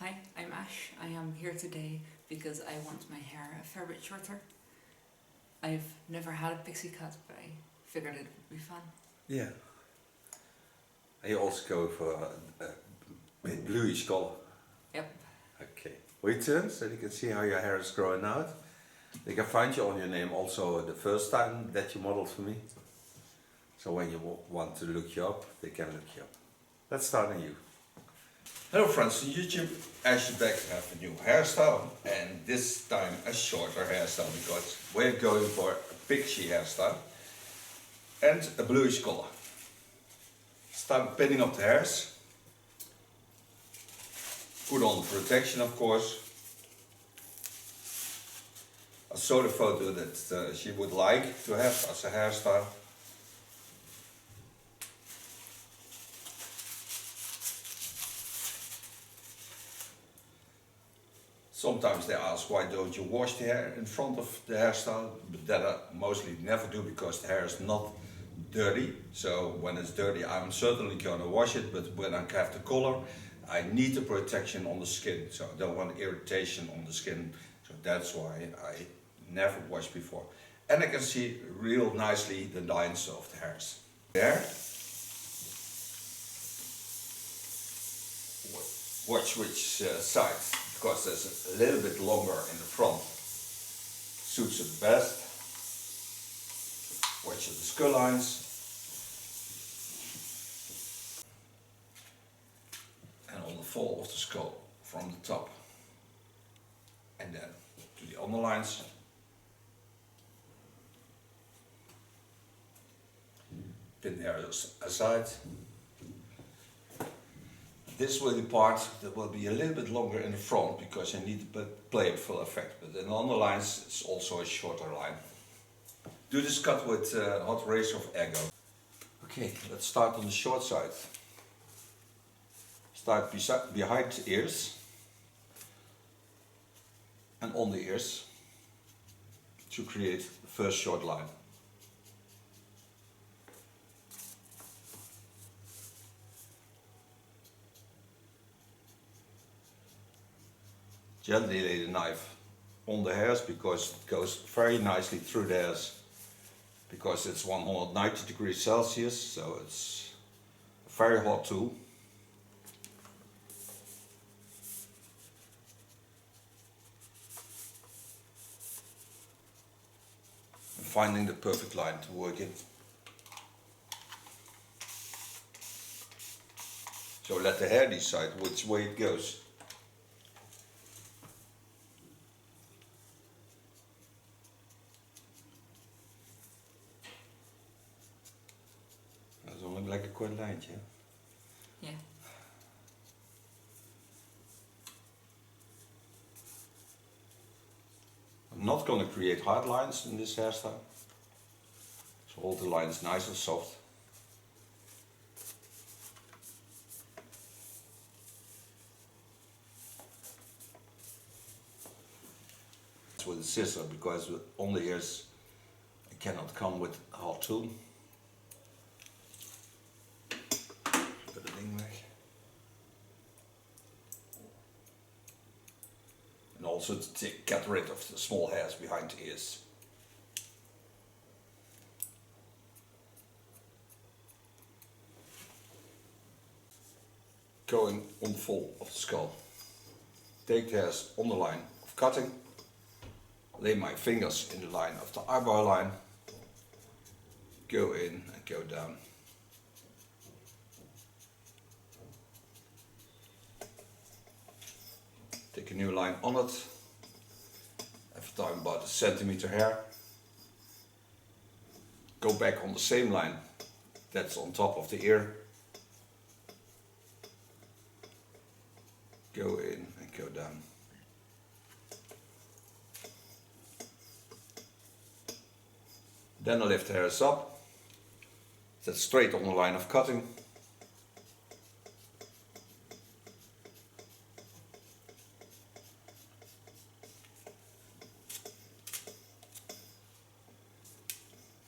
Hi, I'm Ash. I am here today because I want my hair a fair bit shorter. I've never had a pixie cut, but I figured it would be fun. Yeah. And you also go for a bit bluish color. Yep. Okay. Will you turn so you can see how your hair is growing out? They can find you on your name also the first time that you modeled for me. So when you want to look you up, they can look you up. Let's start on you. Hello friends, on YouTube Ash is back to have a new hairstyle, and this time a shorter hairstyle because we're going for a PIXIE hairstyle and a bluish color. Start pinning up the hairs, put on protection of course. I saw the photo that she would like to have as a hairstyle. Sometimes they ask why don't you wash the hair in front of the hairstyle, but that I mostly never do because the hair is not dirty. So when it's dirty I'm certainly gonna wash it, but when I have the color I need the protection on the skin, so I don't want irritation on the skin, so that's why I never wash before. And I can see real nicely the lines of the hairs. There. Watch which side, because there's a little bit longer in the front. Suits it best. Watch the skull lines. And on the fall of the skull from the top. And then to the underlines. Pin the hair aside. This will be part that will be a little bit longer in the front because I need to play a full effect, but in the underlines it's also a shorter line. Do this cut with hot razor of Ego. Okay, let's start on the short side. Start behind the ears and on the ears to create the first short line. Gently lay the knife on the hairs because it goes very nicely through the hairs, because it's 190 degrees Celsius, so it's a very hot tool. And finding the perfect line to work in. So let the hair decide which way it goes. Like a kort lijntje. Yeah. I'm not going to create hard lines in this hairstyle. So hold the lines nice and soft. With a scissor because on the ears I cannot come with a hot tool. And also to get rid of the small hairs behind the ears. Going on the fall of the skull. Take the hairs on the line of cutting. Lay my fingers in the line of the eyebrow line. Go in and go down. Take a new line on it. Every time about a centimeter hair. Go back on the same line that's on top of the ear. Go in and go down. Then I lift the hairs up. That's straight on the line of cutting.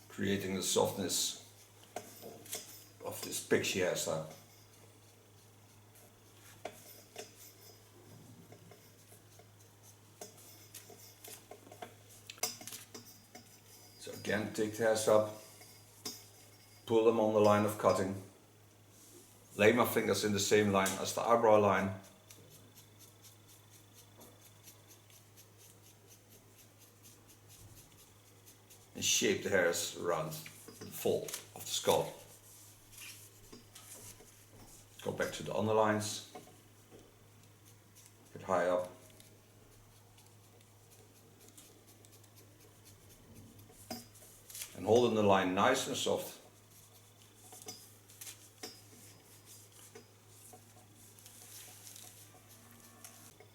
Creating the softness of this PIXIE hairstyle. Again, take the hairs up, pull them on the line of cutting, lay my fingers in the same line as the eyebrow line, and shape the hairs around the fall of the skull. Go back to the underlines, get high up. And holding the line nice and soft.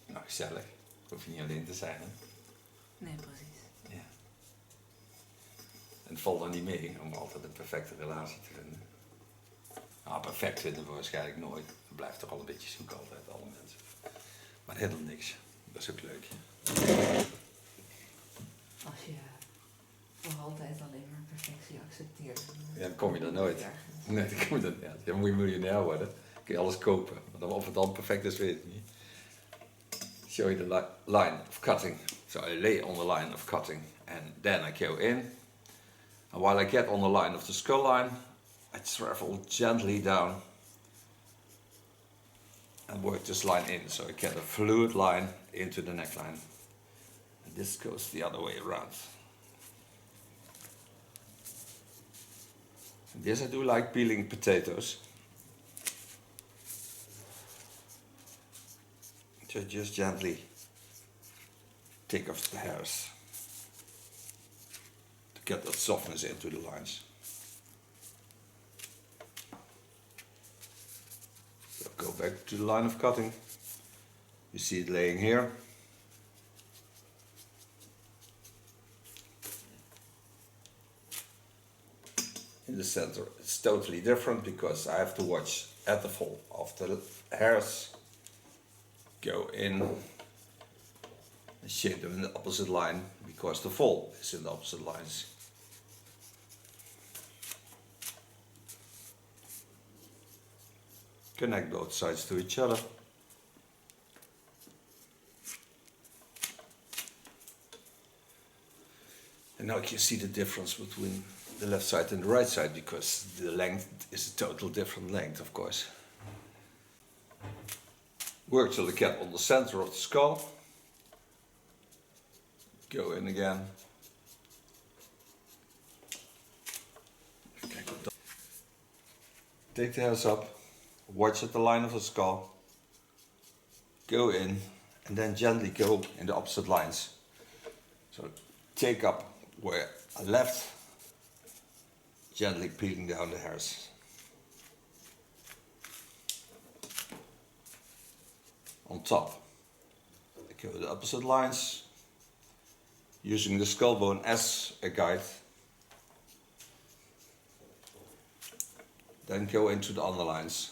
Nou, gezellig. Hoef je niet alleen te zijn, hè? Nee, precies. Ja. En het valt dan niet mee om altijd een perfecte relatie te vinden. Nou, perfect vinden we waarschijnlijk nooit. Dat blijft toch al een beetje zoeken altijd, alle mensen. Maar helemaal niks. Dat is ook leuk. Als je voor altijd alleen maar perfectie accepteert. Ja, dan kom je er nooit. Ergens. Nee, dan kom je er, ja, dan moet je miljonair worden. Dan kun je alles kopen. Maar dan, of het dan perfect is, weet ik niet. Show you the line of cutting. So I lay on the line of cutting and then I go in. And while I get on the line of the skull line, I travel gently down and work this line in. So I get a fluid line into the neckline. And this goes the other way around. And this I do like peeling potatoes. So just gently take off the hairs to get that softness into the lines. So go back to the line of cutting. You see it laying here. In the center it's totally different because I have to watch at the fall of the hairs. Go in and shape them in the opposite line because the fall is in the opposite lines. Connect both sides to each other. And now you can see the difference between the left side and the right side because the length is a total different length, of course. Work till the get on the center of the skull. Go in again. Take the hairs up, watch at the line of the skull, go in, and then gently go in the opposite lines. So take up where I left, gently peeling down the hairs. On top, I go the opposite lines, using the skull bone as a guide. Then go into the underlines,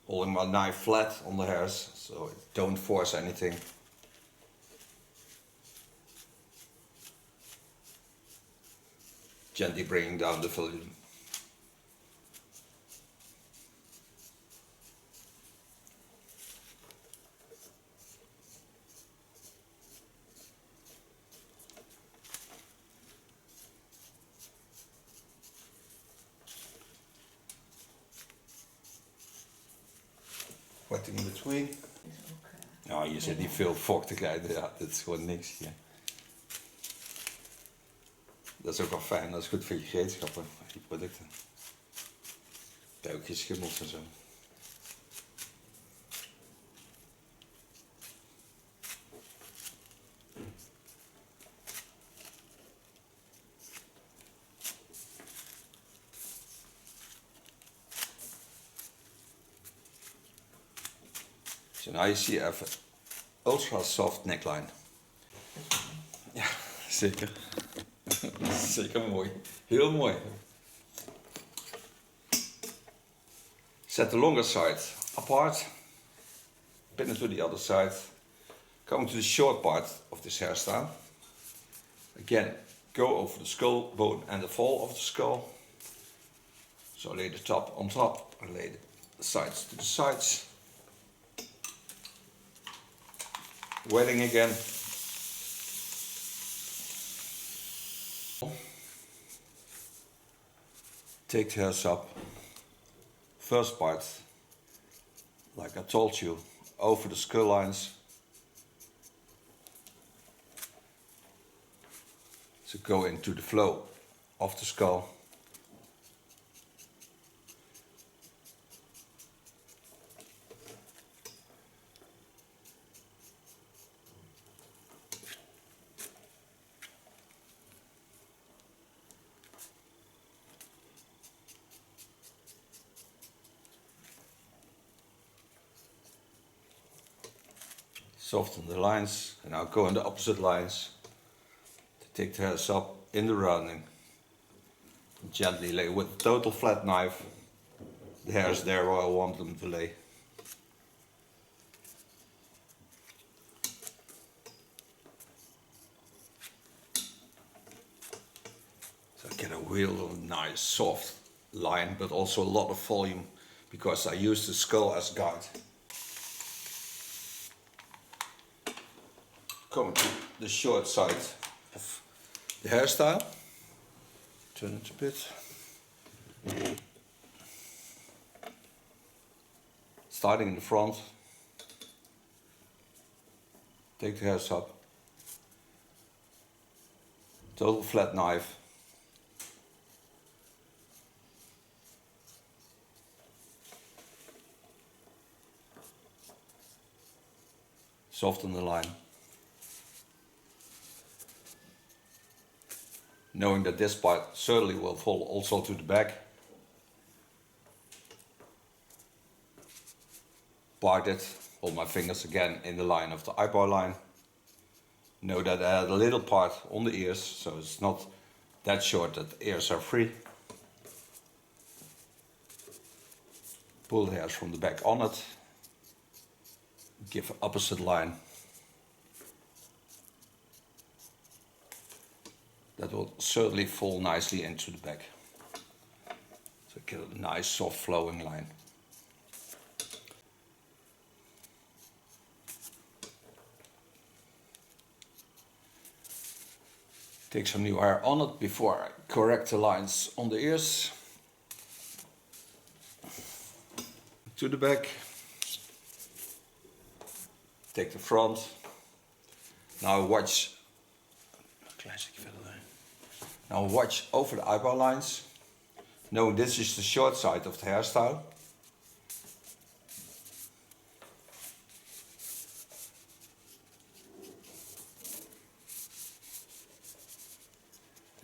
holding my knife flat on the hairs, so don't force anything. Gently bringing down the volume. Wat in between. Is ook, Nou, je zit niet veel vochtigheid, ja, dat is gewoon niks hier. Dat is ook wel fijn, dat is goed voor je gereedschappen, die producten. Ook schimmels en zo. So now you see I have an ultra soft neckline. Ja, zeker. Zeker mooi. Heel mooi. Set the longer side apart. Pin it to the other side. Coming to the short part of this hairstyle. Again, go over the skull bone and the fall of the skull. So lay the top on top and lay the sides to the sides. Wetting again. Take the hairs up. First part, like I told you, over the skull lines. So go into the flow of the skull. Soften the lines, and now go in the opposite lines. Take the hairs up in the rounding. Gently lay with a total flat knife. The hairs there where I want them to lay. So I get a real nice soft line, but also a lot of volume because I use the skull as guide. Coming to the short side of the hairstyle. Turn it a bit. Starting in the front. Take the hairs up. Total flat knife. Soften the line. Knowing that this part certainly will fall also to the back. Part it, hold my fingers again in the line of the eyebrow line. Know that I had a little part on the ears, so it's not that short that the ears are free. Pull the hairs from the back on it. Give opposite line. That will certainly fall nicely into the back. So get a nice soft flowing line. Take some new hair on it before I correct the lines on the ears. To the back. Take the front. Now watch. Now watch over the eyebrow lines. Knowing this is the short side of the hairstyle.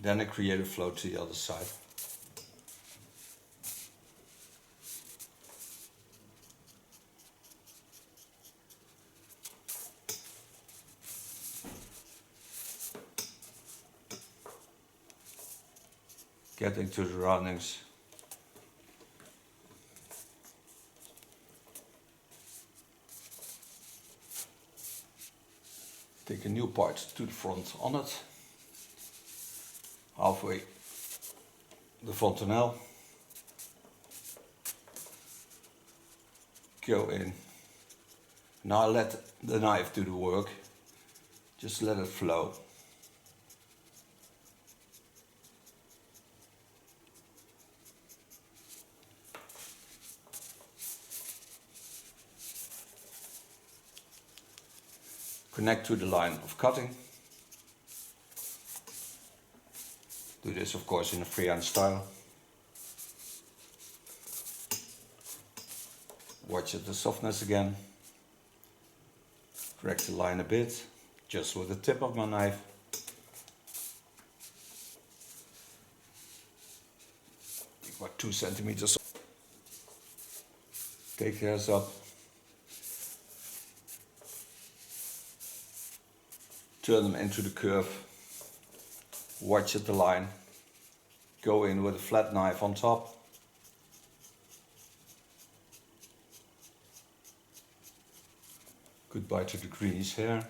Then I create a flow to the other side. Getting to the roundings. Take a new part to the front on it. Halfway the fontanelle. Go in. Now let the knife do the work. Just let it flow. Connect to the line of cutting. Do this of course in a freehand style. Watch the softness again. Correct the line a bit, just with the tip of my knife. About 2 centimeters. Take the hairs up. Turn them into the curve. Watch at the line. Go in with a flat knife on top. Goodbye to the greenish hair.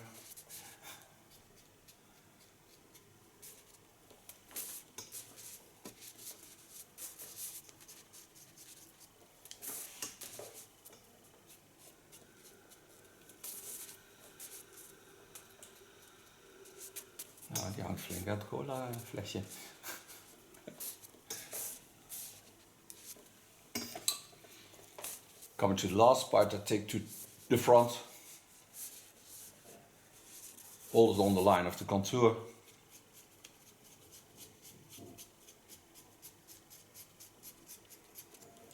Nou, die hangt flink uit het cola flesje. Coming to the last part, I take to the front, hold it on the line of the contour,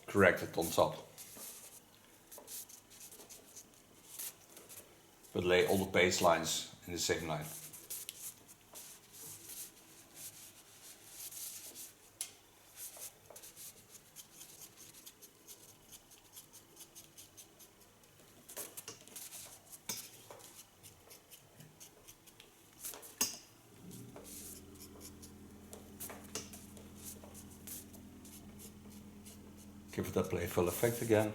correct it on top, but lay all the base lines in the same line. Give it a playful effect again.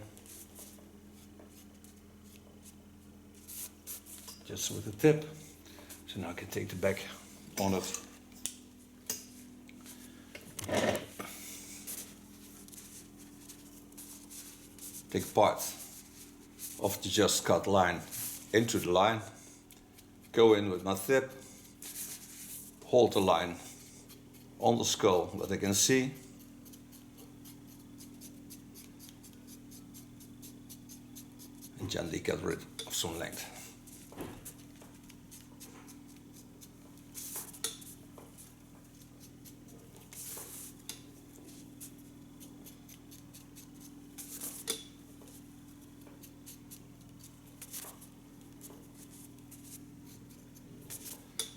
Just with the tip. So now I can take the back on it. Take part of the just cut line into the line. Go in with my tip. Hold the line on the skull that I can see. And gently get rid of some length.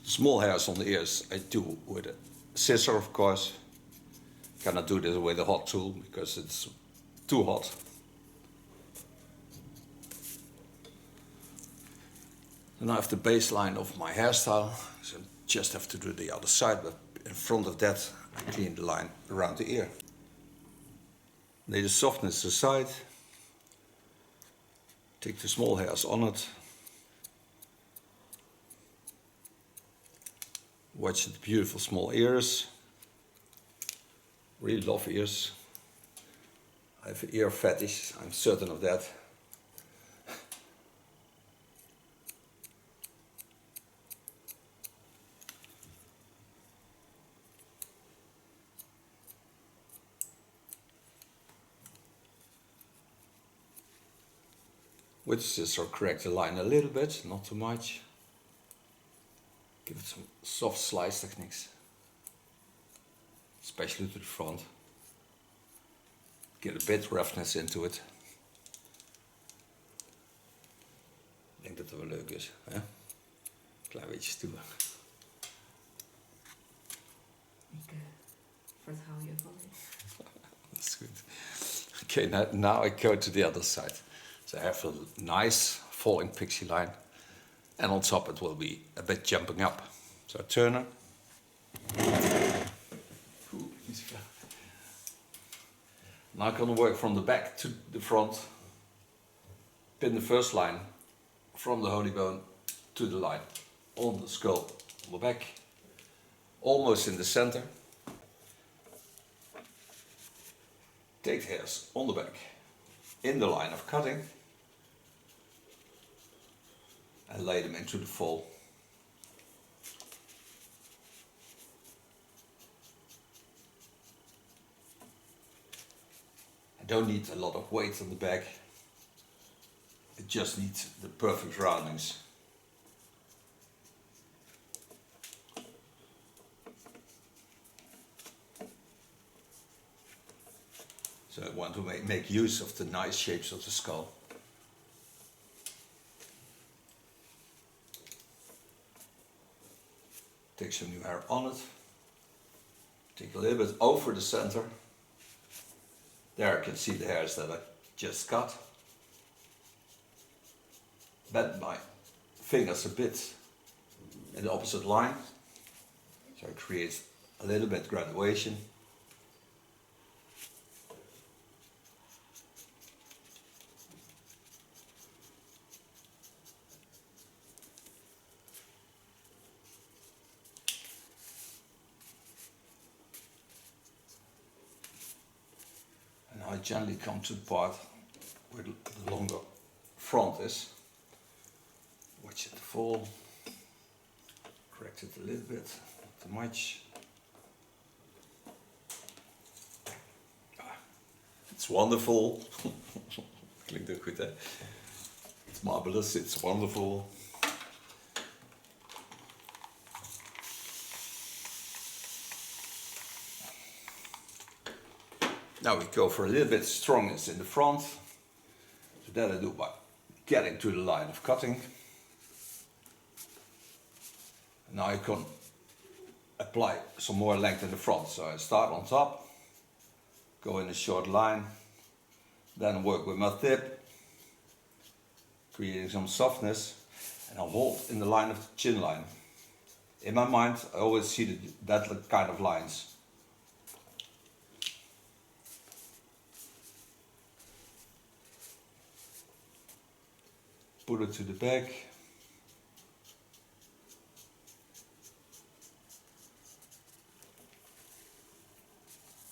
Small hairs on the ears I do with a scissor, of course. Cannot do this with a hot tool because it's too hot. Then I have the baseline of my hairstyle, so just have to do the other side, but in front of that I clean the line around the ear. Lay the softness aside, take the small hairs on it, watch the beautiful small ears, really love ears. I have an ear fetish, I'm certain of that. With the scissor, correct the line a little bit, not too much. Give it some soft slice techniques, especially to the front. Get a bit roughness into it. Ik denk dat het wel leuk is, hè? Klein beetje stoer. Ik vertrouw je wel. That's good. Okay, now I go to the other side. So I have a nice falling pixie line, and on top it will be a bit jumping up. So turn it. Now I'm going to work from the back to the front. Pin the first line from the holy bone to the line on the skull, on the back, almost in the center. Take the hairs on the back, in the line of cutting, and lay them into the fall. I don't need a lot of weight on the back, it just needs the perfect roundings. So I want to make use of the nice shapes of the skull. Take some new hair on it. Take a little bit over the center. There I can see the hairs that I just cut. Bend my fingers a bit in the opposite line. So it creates a little bit graduation. I gently come to the part where the longer front is. Watch it fall. Correct it a little bit, not too much. It's wonderful. klinkt ook goed, hè? It's marvelous, it's wonderful. Now we go for a little bit strongness in the front. So that I do by getting to the line of cutting. Now I can apply some more length in the front. So I start on top, go in a short line, then work with my tip, creating some softness, and I'll hold in the line of the chin line. In my mind, I always see that kind of lines. Put it to the back.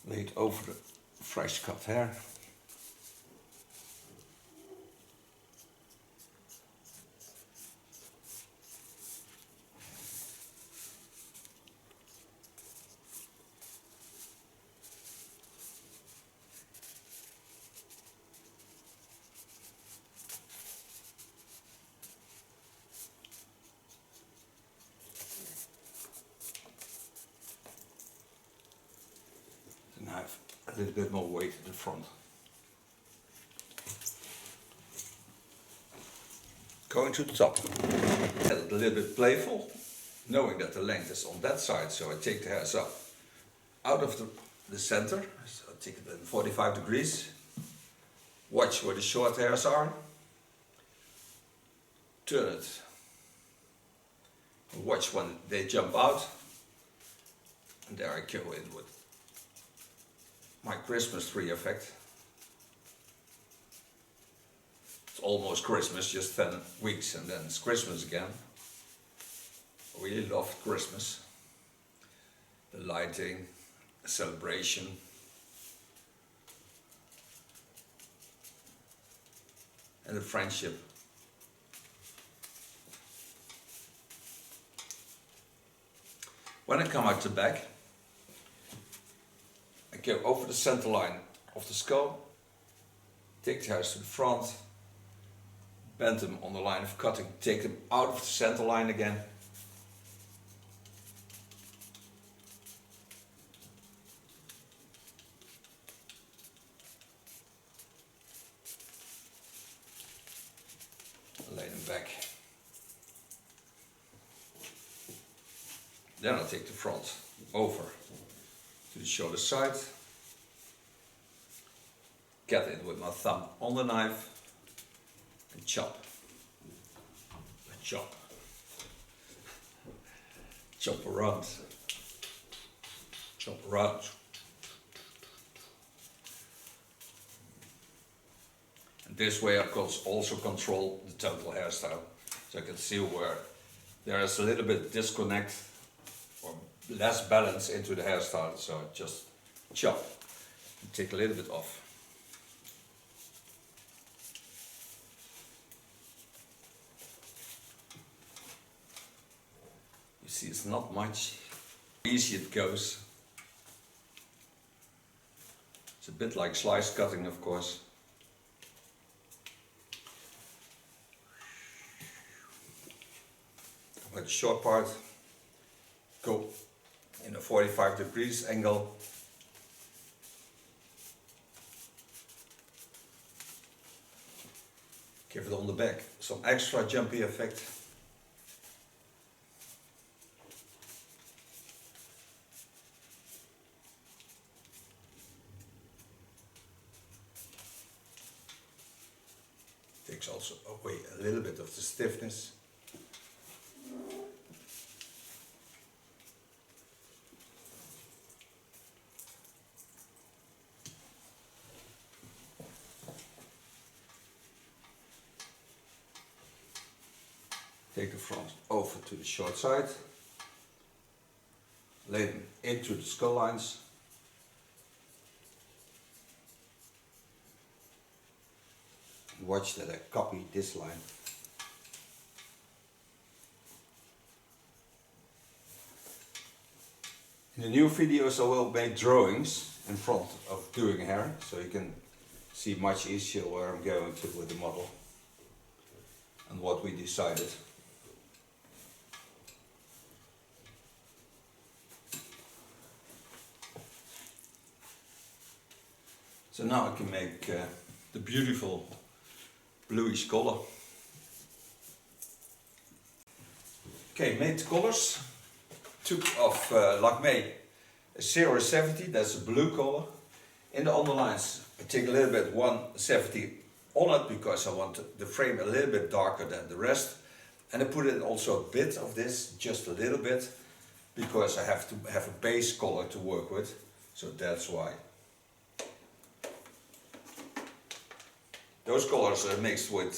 Lay it over the fresh cut hair. And I have a little bit more weight in the front. Going to the top. Get it a little bit playful, knowing that the length is on that side, so I take the hairs up out of the center, so I take it in 45 degrees, watch where the short hairs are, turn it, and watch when they jump out, and there I go in with my Christmas tree effect. It's almost Christmas, just 10 weeks and then it's Christmas again. I really love Christmas. The lighting, the celebration. And the friendship. When I come out the back, I go over the center line of the skull, take the hairs to the front, bend them on the line of cutting, take them out of the center line again. Lay them back. Then I'll take the front over to the shoulder side, get in with my thumb on the knife and chop, chop, chop around, chop around. And this way I can also control the total hairstyle, so I can see where there is a little bit disconnect or less balance into the hairstyle, so I just chop and take a little bit off. You see, it's not much. Easy it goes. It's a bit like slice cutting, of course. With the short part, go in a 45 degrees angle. Give it on the back some extra jumpy effect. Takes also away a little bit of the stiffness. Take the front over to the short side, lay them into the skull lines, and watch that I copy this line. In the new videos I will make drawings in front of doing hair, so you can see much easier where I'm going to with the model and what we decided. So now I can make the beautiful bluish color. Okay, made the colors. Took off Lakme 070, that's a blue color. In the underlines I take a little bit 170 on it because I want the frame a little bit darker than the rest. And I put in also a bit of this, just a little bit, because I have to have a base color to work with. So that's why. Those colors are mixed with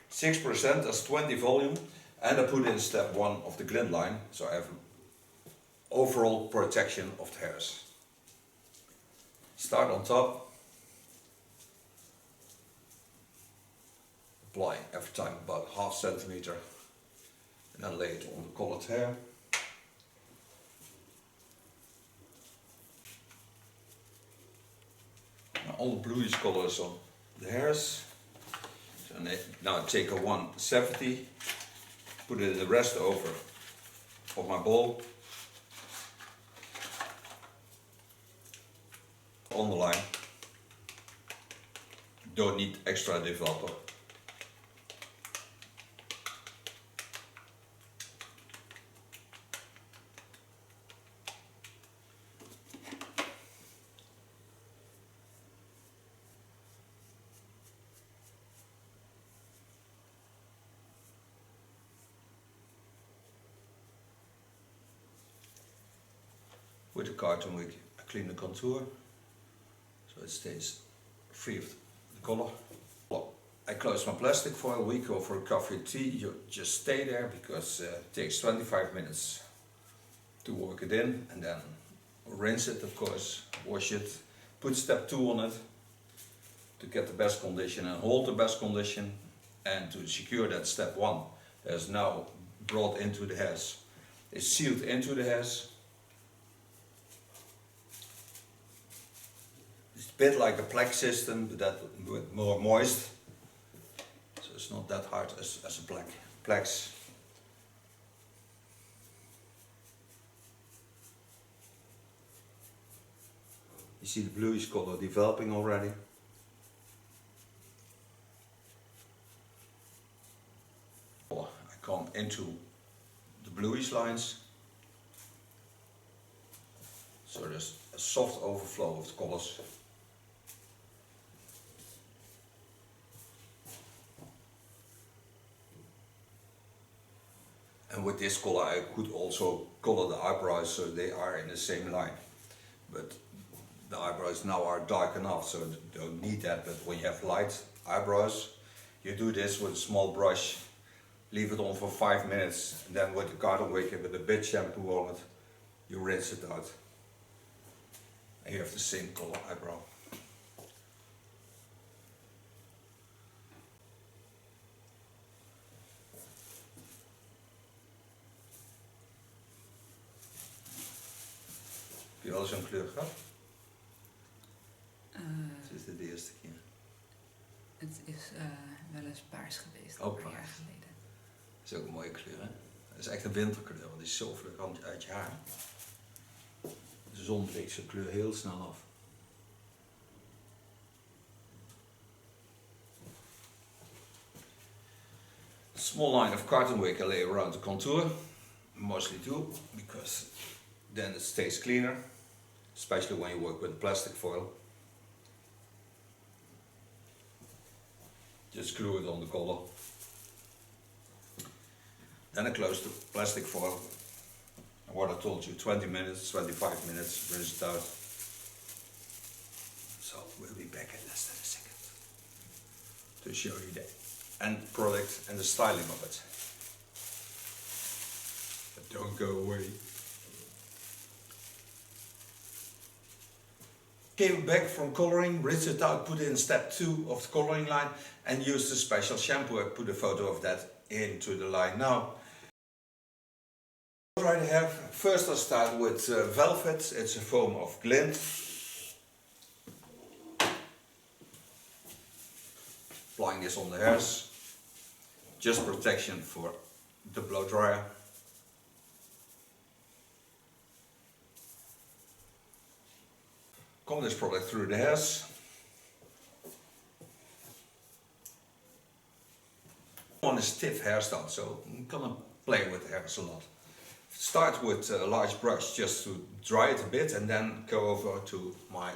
6% as 20 volume, and I put in step 1 of the glint line, so I have overall protection of the hairs. Start on top, apply every time about ½ centimeter, and then lay it on the colored hair. Now all the bluish colors on the hairs. So now I take a 170, put it in the rest over of my bowl, on the line. Don't need extra developer. With the carton wig, I clean the contour so it stays free of the color. Well, I close my plastic foil. We go for a coffee or tea. You just stay there because it takes 25 minutes to work it in, and then rinse it, of course, wash it, put step 2 on it to get the best condition and hold the best condition, and to secure that step 1 is now brought into the hairs, is sealed into the hairs. A bit like a plaque system, but that with more moist, so it's not that hard as a plaques. You see the bluish color developing already. I come into the bluish lines, so there's a soft overflow of the colors. And with this color I could also color the eyebrows so they are in the same line. But the eyebrows now are dark enough, so you don't need that. But when you have light eyebrows, you do this with a small brush, leave it on for 5 minutes, and then with the carton wig with a bit shampoo on it, you rinse it out. And you have the same color eyebrow. Heb je wel zo'n kleur gehad? Of is dit de eerste keer? Het is wel eens paars geweest, Ook een paar jaar paars. geleden. Dat is ook een mooie kleur, hè? Dat is echt een winterkleur, want die is zo vlug uit je haar. De zon breekt zo'n kleur heel snel af. Small line of carton wig I lay around the contour, mostly do, because then it stays cleaner, especially when you work with plastic foil. Just glue it on the collar. Then I close the plastic foil. And what I told you, 20 minutes, 25 minutes, rinse it out. So we'll be back in less than a second to show you the end product and the styling of it. But don't go away. Came back from coloring, rinsed it out, put in step 2 of the coloring line, and used a special shampoo. I put a photo of that into the line now. What I have, first I start with velvet. It's a foam of glint. applying this on the hairs. Just protection for the blow dryer. Comb this product through the hairs. On a stiff hairstyle, so I'm gonna play with the hairs a lot. Start with a large brush just to dry it a bit and then go over to my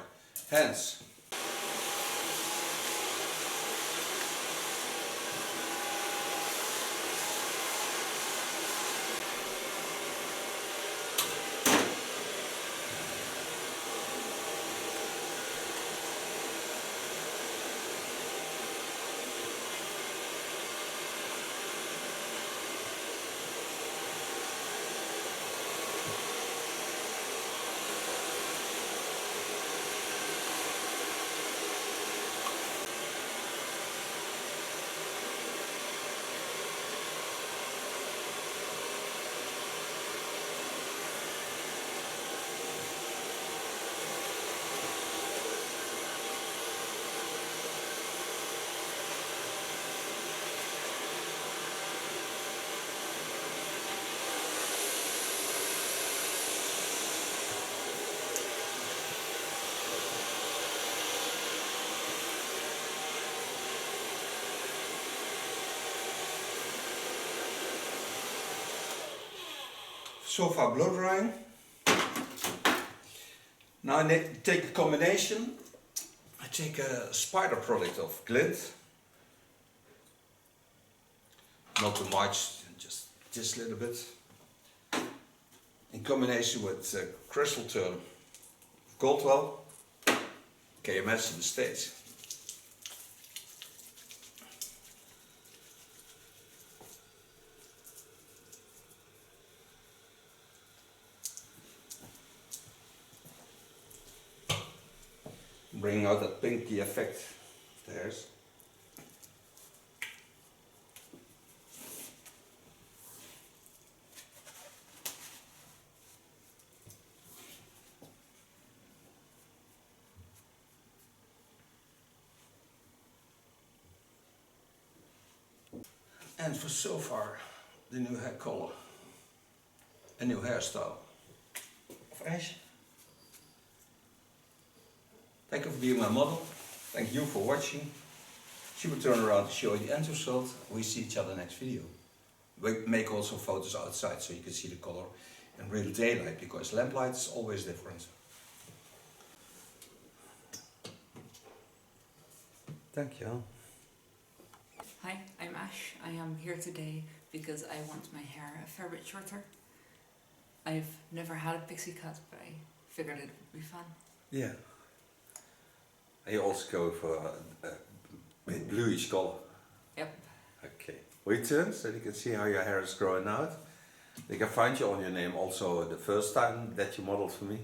hands. So far blow drying. Now I take a combination. I take a spider product of Glint. Not too much, just a little bit. In combination with Crystal Turn Goldwell, K.S in the States. Bringing out that pinky effect of the hairs. And for so far, the new hair color, a new hairstyle of Ash. Thank you for being my model. Thank you for watching. She will turn around to show you the end result. We see each other next video. We make also photos outside so you can see the color in real daylight because lamplight is always different. Thank you. Hi, I'm Ash. I am here today because I want my hair a fair bit shorter. I've never had a pixie cut, but I figured it would be fun. Yeah. And you also go for a bluish color. Yep. Okay. Wait turn so you can see how your hair is growing out. They can find you on your name also the first time that you modeled for me.